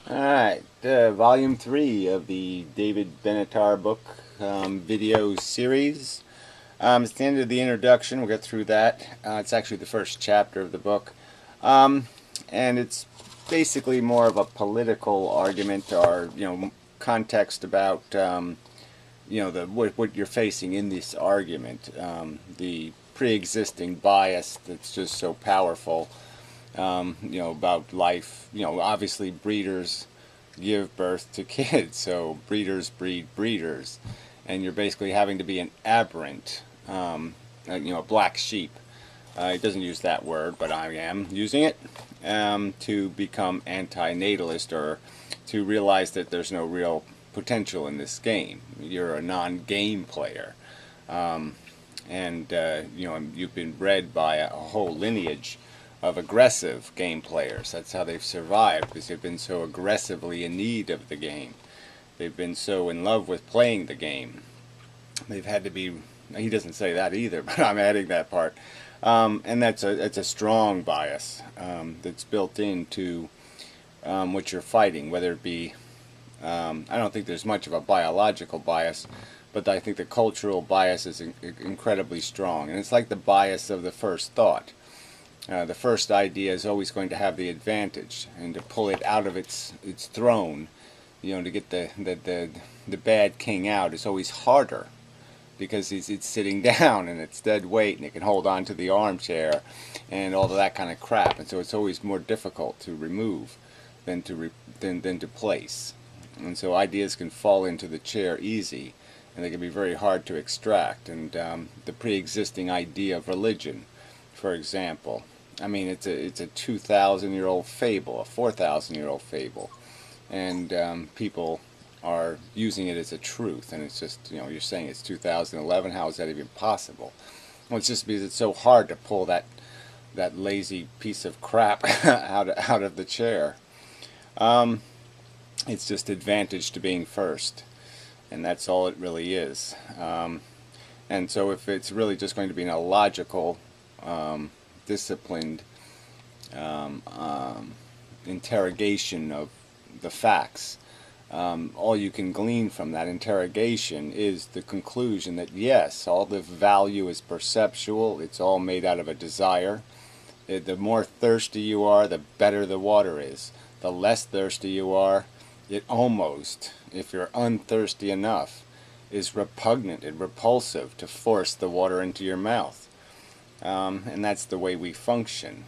Alright, Volume 3 of the David Benatar book video series. It's the end of the introduction. We'll get through that. It's actually the first chapter of the book. And it's basically more of a political argument or, context about, what you're facing in this argument. The pre-existing bias that's just so powerful. About life. Obviously breeders give birth to kids, so breeders breed breeders, and you're basically having to be an aberrant, a black sheep. It doesn't use that word, but I am using it to become anti-natalist or to realize that there's no real potential in this game. You're a non-game player. You've been bred by a whole lineage of aggressive game players. That's how they've survived, because they've been so aggressively in need of the game. They've been so in love with playing the game. They've had to be, he doesn't say that either, but I'm adding that part. And it's a strong bias that's built into what you're fighting, whether it be, I don't think there's much of a biological bias, but I think the cultural bias is incredibly strong. And it's like the bias of the first thought. The first idea is always going to have the advantage, and to pull it out of its throne, to get the bad king out is always harder, because it's sitting down and it's dead weight and it can hold on to the armchair and all of that kind of crap, and so it's always more difficult to remove than to place. And so ideas can fall into the chair easy, and they can be very hard to extract. And the pre-existing idea of religion, for example. I mean, it's a 2,000-year-old fable, a 4,000-year-old fable, and people are using it as a truth. And it's just, you're saying it's 2011. How is that even possible? Well, it's just because it's so hard to pull that lazy piece of crap out of the chair. It's just advantage to being first, and that's all it really is. And so if it's really just going to be an illogical, disciplined interrogation of the facts, all you can glean from that interrogation is the conclusion that yes, all the value is perceptual. It's all made out of a desire. The more thirsty you are, the better the water is. The less thirsty you are, it almost, if you're unthirsty enough, is repugnant and repulsive to force the water into your mouth. And that's the way we function.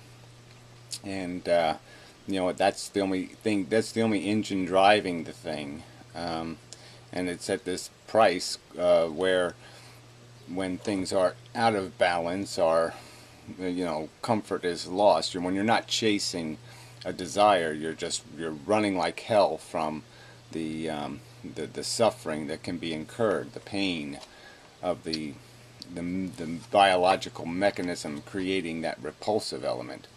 And that's the only thing, that's the only engine driving the thing. And it's at this price where when things are out of balance, or comfort is lost. When you're not chasing a desire, you're running like hell from the suffering that can be incurred, the pain of the biological mechanism creating that repulsive element.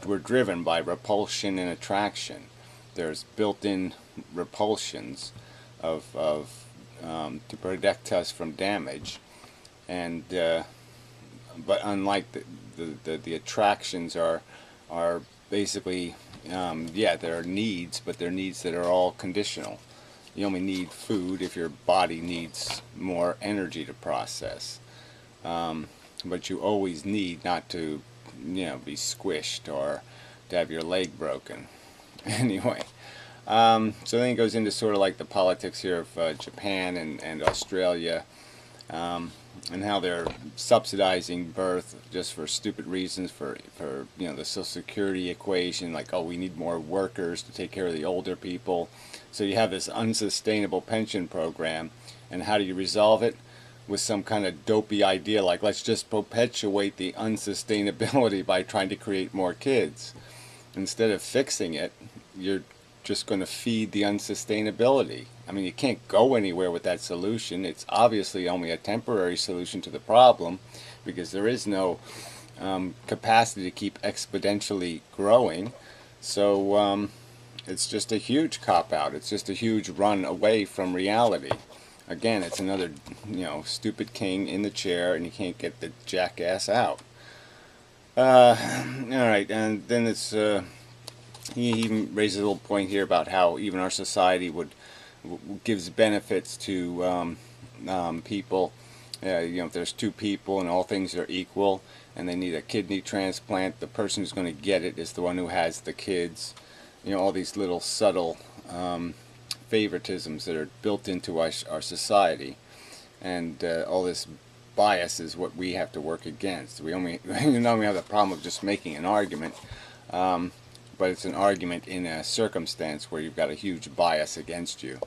We're driven by repulsion and attraction. There's built-in repulsions to protect us from damage, and but unlike the attractions are basically there are needs, but they're needs that are all conditional. You only need food if your body needs more energy to process. But you always need not to, be squished or to have your leg broken. Anyway, so then it goes into sort of like the politics here of Japan and Australia, and how they're subsidizing birth just for stupid reasons, for the Social Security equation, like, oh, we need more workers to take care of the older people. So you have this unsustainable pension program, and how do you resolve it? With some kind of dopey idea like, let's just perpetuate the unsustainability by trying to create more kids. Instead of fixing it, you're just going to feed the unsustainability. I mean, you can't go anywhere with that solution. It's obviously only a temporary solution to the problem, because there is no capacity to keep exponentially growing. So it's just a huge cop-out. It's just a huge run away from reality. Again, it's another, stupid king in the chair, and you can't get the jackass out. Alright, and then it's He even raises a little point here about how even our society gives benefits to people. If there's two people and all things are equal and they need a kidney transplant, the person who's going to get it is the one who has the kids. All these little subtle favoritisms that are built into our society, and all this bias is what we have to work against. We only we have the problem of just making an argument, but it's an argument in a circumstance where you've got a huge bias against you.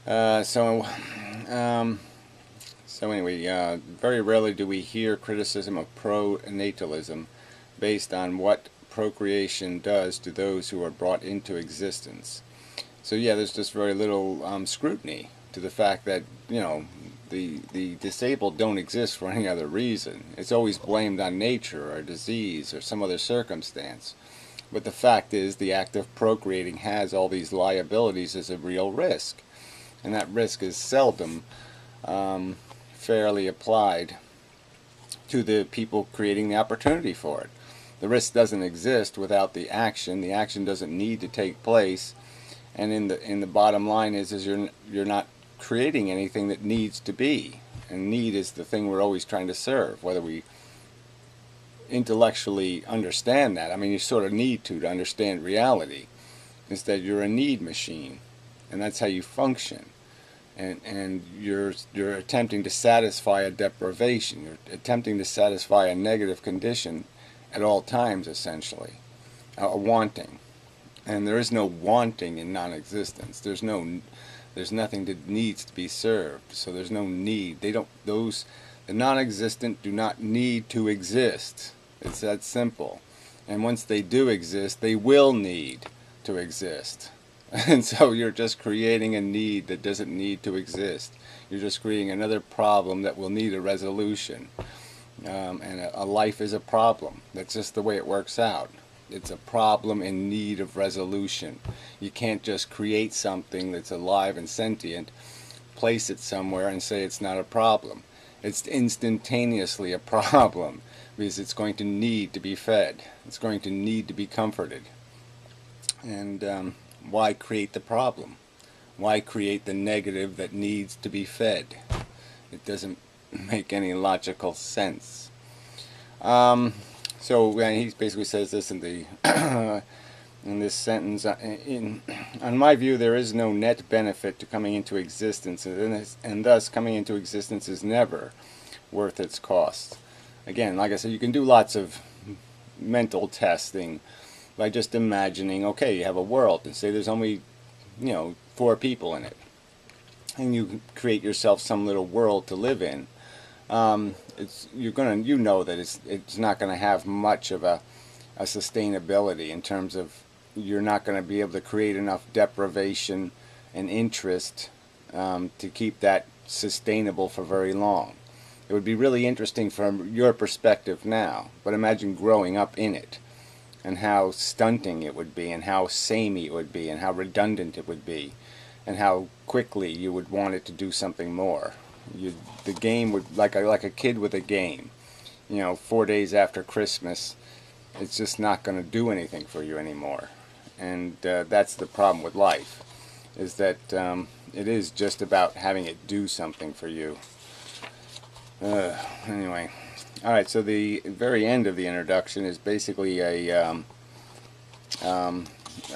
So anyway, very rarely do we hear criticism of pronatalism based on what procreation does to those who are brought into existence. So yeah, there's just very little scrutiny to the fact that the disabled don't exist for any other reason. It's always blamed on nature or disease or some other circumstance. But the fact is, the act of procreating has all these liabilities as a real risk, and that risk is seldom fairly applied to the people creating the opportunity for it. The risk doesn't exist without the action. The action doesn't need to take place, and in the bottom line is you're not creating anything that needs to be, and need is the thing we're always trying to serve, whether we intellectually understand that. I mean, you sort of need to understand reality. Instead, you're a need machine, and that's how you function. And you're attempting to satisfy a deprivation. You're attempting to satisfy a negative condition at all times, essentially, a wanting. And there is no wanting in non-existence. There's nothing that needs to be served. So there's no need. The non-existent do not need to exist. It's that simple. And once they do exist, they will need to exist. And so you're just creating a need that doesn't need to exist. You're just creating another problem that will need a resolution. And a life is a problem. That's just the way it works out. It's a problem in need of resolution. You can't just create something that's alive and sentient, place it somewhere, and say it's not a problem. It's instantaneously a problem because it's going to need to be fed. It's going to need to be comforted. And why create the problem? Why create the negative that needs to be fed? It doesn't make any logical sense. So he basically says this in the in this sentence. On my view, there is no net benefit to coming into existence, and thus coming into existence is never worth its cost. Again, like I said, you can do lots of mental testing by just imagining, okay, you have a world, and say there's only 4 people in it, and you create yourself some little world to live in. You know that it's not going to have much of a sustainability in terms of you're not going to be able to create enough deprivation and interest to keep that sustainable for very long. It would be really interesting from your perspective now, but imagine growing up in it and how stunting it would be, and how samey it would be, and how redundant it would be, and how quickly you would want it to do something more. The game would, like a kid with a game, 4 days after Christmas, it's just not going to do anything for you anymore. And that's the problem with life, is that it is just about having it do something for you. Anyway, alright, so the very end of the introduction is basically a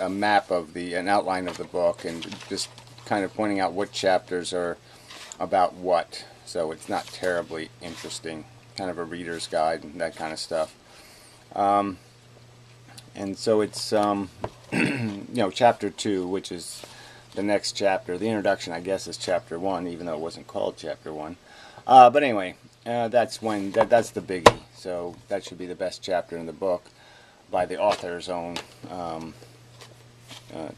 map of an outline of the book, and just kind of pointing out what chapters are about what. So it's not terribly interesting, kind of a reader's guide and that kind of stuff. And so it's chapter 2, which is the next chapter. The introduction, I guess, is chapter 1, even though it wasn't called chapter 1. But anyway, that's the biggie. So that should be the best chapter in the book by the author's own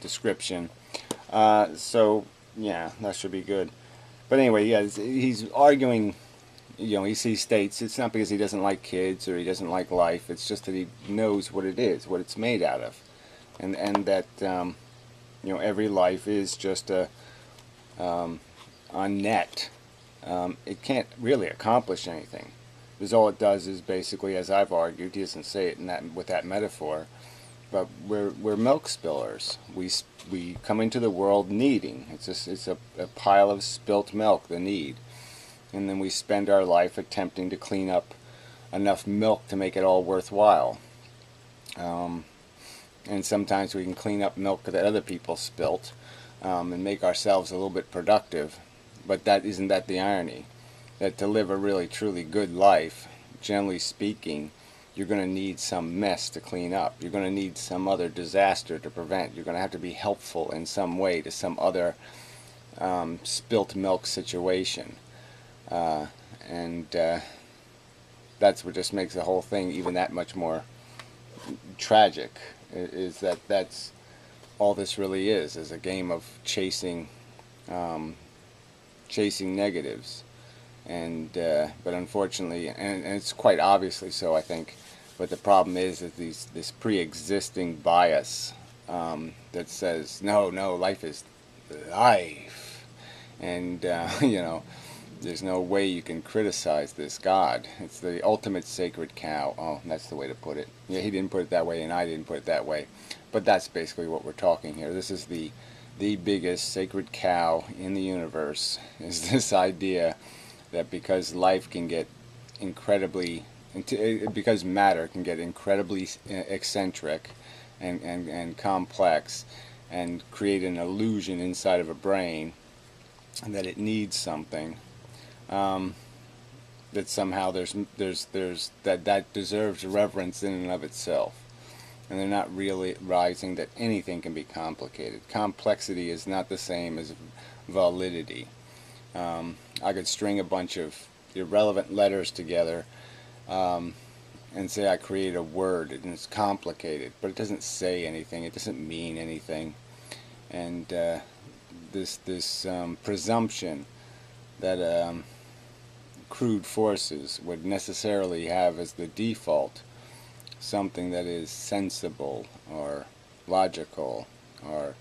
description. So yeah, that should be good. But anyway, yeah, he's arguing. He states it's not because he doesn't like kids or he doesn't like life. It's just that he knows what it is, what it's made out of, and that every life is just a net. It can't really accomplish anything, because all it does is basically, as I've argued, he doesn't say it with that metaphor, but we're milk spillers. We come into the world needing. It's a pile of spilt milk, the need, and then we spend our life attempting to clean up enough milk to make it all worthwhile. And sometimes we can clean up milk that other people spilt, and make ourselves a little bit productive. But isn't that the irony? That to live a really truly good life, generally speaking, you're going to need some mess to clean up. You're going to need some other disaster to prevent. You're going to have to be helpful in some way to some other spilt milk situation. And that's what just makes the whole thing even that much more tragic, is that that's all this really is a game of chasing negatives. And but unfortunately, and it's quite obviously so, I think, but the problem is this pre-existing bias that says no, life is life, and you know, there's no way you can criticize this God. It's the ultimate sacred cow. Oh, that's the way to put it. Yeah, he didn't put it that way, and I didn't put it that way, but that's basically what we're talking here. This is the biggest sacred cow in the universe, is this idea that because life can get incredibly, because matter can get incredibly eccentric and complex, and create an illusion inside of a brain that it needs something, that somehow that deserves reverence in and of itself. And they're not really realizing that anything can be complicated. Complexity is not the same as validity. I could string a bunch of irrelevant letters together and say I create a word, and it's complicated, but it doesn't say anything. It doesn't mean anything. And this presumption that crude forces would necessarily have as the default something that is sensible or logical or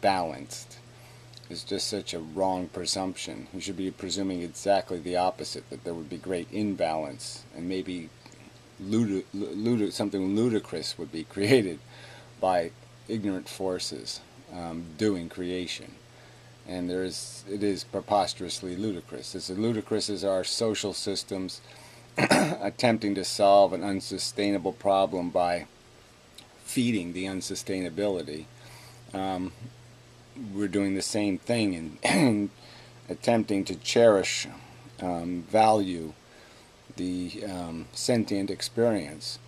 balanced is just such a wrong presumption. You should be presuming exactly the opposite, that there would be great imbalance, and maybe something ludicrous would be created by ignorant forces doing creation. And it is preposterously ludicrous. It's as ludicrous as our social systems attempting to solve an unsustainable problem by feeding the unsustainability. We're doing the same thing in attempting to cherish, value the sentient experience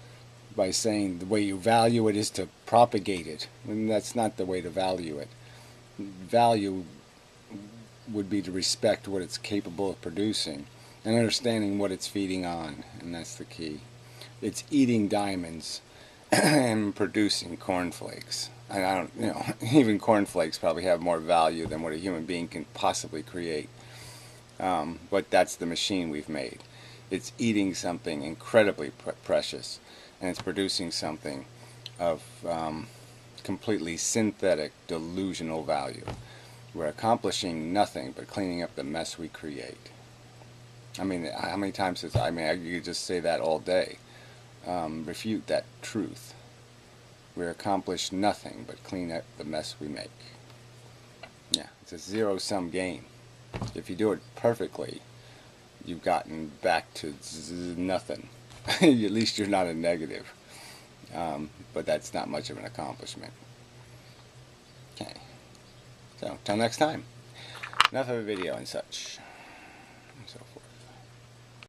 by saying the way you value it is to propagate it. And that's not the way to value it. Value would be to respect what it's capable of producing and understanding what it's feeding on, and that's the key. It's eating diamonds and producing cornflakes. And I don't, even cornflakes probably have more value than what a human being can possibly create. But that's the machine we've made. It's eating something incredibly precious, and it's producing something of completely synthetic, delusional value. We're accomplishing nothing but cleaning up the mess we create. I mean, how many times you could just say that all day. Refute that truth. We accomplish nothing but clean up the mess we make. Yeah, it's a zero-sum game. If you do it perfectly, you've gotten back to nothing. At least you're not a negative. But that's not much of an accomplishment. Okay. So, till next time. Enough of a video and such.